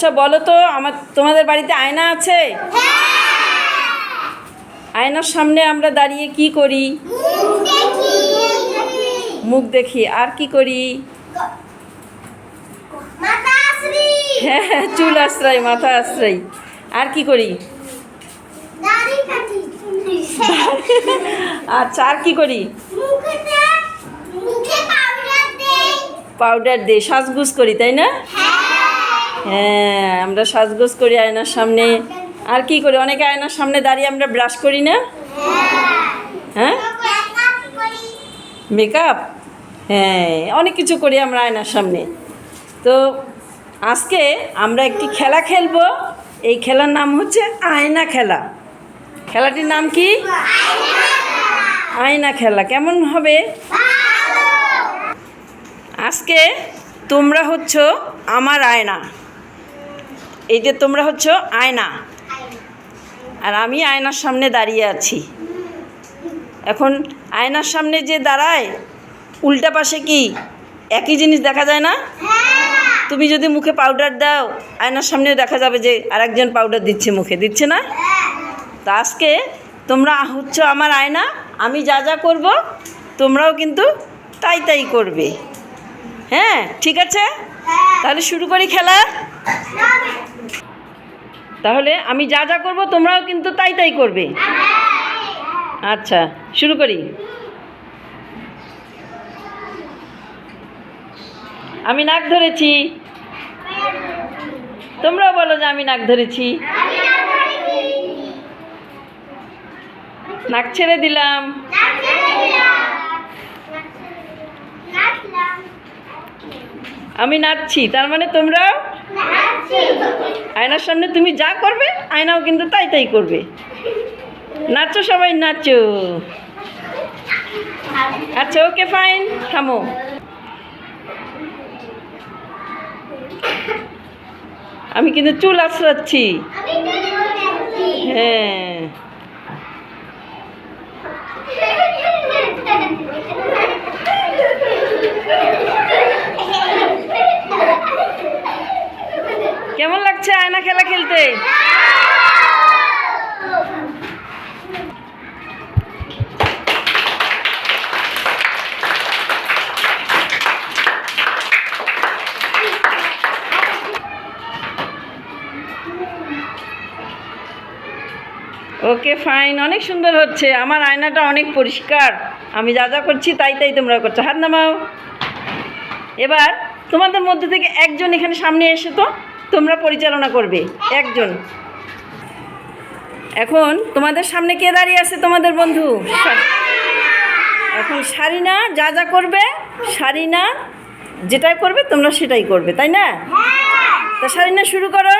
আচ্ছা বলো তো, তোমাদের বাড়িতে আয়না আছে? আয়নার সামনে আমরা দাঁড়িয়ে কি করি? মুখ দেখি। আর কি করি? হ্যাঁ, চুল আশ্রয়, মাথা আশ্রয়। আর কি করি? আচ্ছা, আর কি করি? পাউডার দিয়ে সাজগোজ করি, তাই না? হ্যাঁ, আমরা সাজগোজ করি আয়নার সামনে। আর কি করি? অনেকে আয়নার সামনে দাঁড়িয়ে আমরা ব্রাশ করি না? হ্যাঁ, মেকআপ। হ্যাঁ, অনেক কিছু করি আমরা আয়নার সামনে। তো আজকে আমরা একটি খেলা খেলবো। এই খেলার নাম হচ্ছে আয়না খেলা। খেলাটির নাম কি? আয়না খেলা। কেমন হবে? আজকে তোমরা হচ্ছ আমার আয়না। এই যে তোমরা হচ্ছ আয়না, আর আমি আয়নার সামনে দাঁড়িয়ে আছি। এখন আয়নার সামনে যে দাঁড়ায়, উল্টা পাশে কি একই জিনিস দেখা যায় না? তুমি যদি মুখে পাউডার দাও, আয়নার সামনে দেখা যাবে যে আরেকজন পাউডার দিচ্ছে, মুখে দিচ্ছে না? তা আজকে তোমরা হচ্ছ আমার আয়না। আমি যা যা করব তোমরাও কিন্তু তাই তাই করবে। হ্যাঁ, ঠিক আছে? তাহলে শুরু করি খেলা। তাহলে আমি যা যা করব তোমরাও কিন্তু তাই তাই করবে। আচ্ছা, শুরু করি। আমি নাক ধরেছি। তোমরাও বলো যে আমি নাক ধরেছি। নাক ছেড়ে দিলাম। আমি নাচছি, তার মানে তোমরাও আয়নার সামনে তুমি যা করবে আয়নাও কিন্তু তাই তাই করবে। নাচো, সবাই নাচো। আচ্ছা, ওকে, ফাইন, থামো। আমি কিন্তু চুল আঁচড়াচ্ছি। হ্যাঁ, কেমন লাগছে আয়না খেলা খেলতে? ওকে, ফাইন, অনেক সুন্দর হচ্ছে। আমার আয়নাটা অনেক পরিষ্কার। আমি যা যা করছি তাই তাই তোমরা করছো। হাত নামাও। এবার তোমাদের মধ্যে থেকে একজন এখানে সামনে এসে তো তোমরা পরিচালনা করবে। একজন। এখন তোমাদের সামনে কে দাঁড়িয়ে আছে? তোমাদের বন্ধু। এখন সারিনা যা যা করবে, সারিনা যেটাই করবে তোমরা সেটাই করবে, তাই না? তা সারিনা শুরু করো।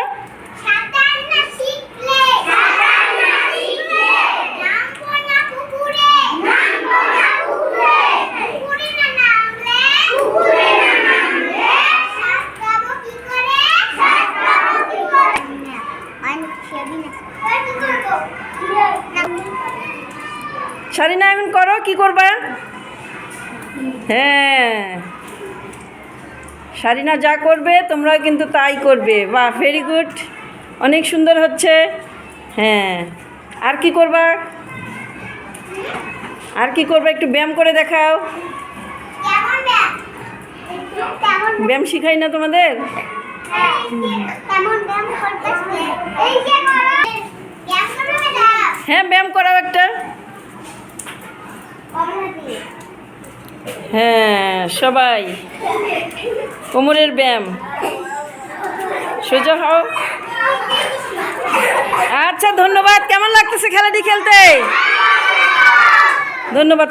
সারিনা এখন করো, কি করবা? হ্যাঁ, সারিনা যা করবে তোমরা কিন্তু তাই করবে। বাহ, ভেরি গুড, অনেক সুন্দর হচ্ছে। হ্যাঁ, আর কি করবা? আর কি করবা? একটু ব্যায়াম করে দেখাও। ব্যায়াম শিখাই না তোমাদের? হ্যাঁ, ব্যায়াম করাও একটা। হ্যাঁ, সবাই কোমরের ব্যায়াম। সোজা হও। আচ্ছা, ধন্যবাদ। কেমন লাগতেছে খেলাটি খেলতে? ধন্যবাদ।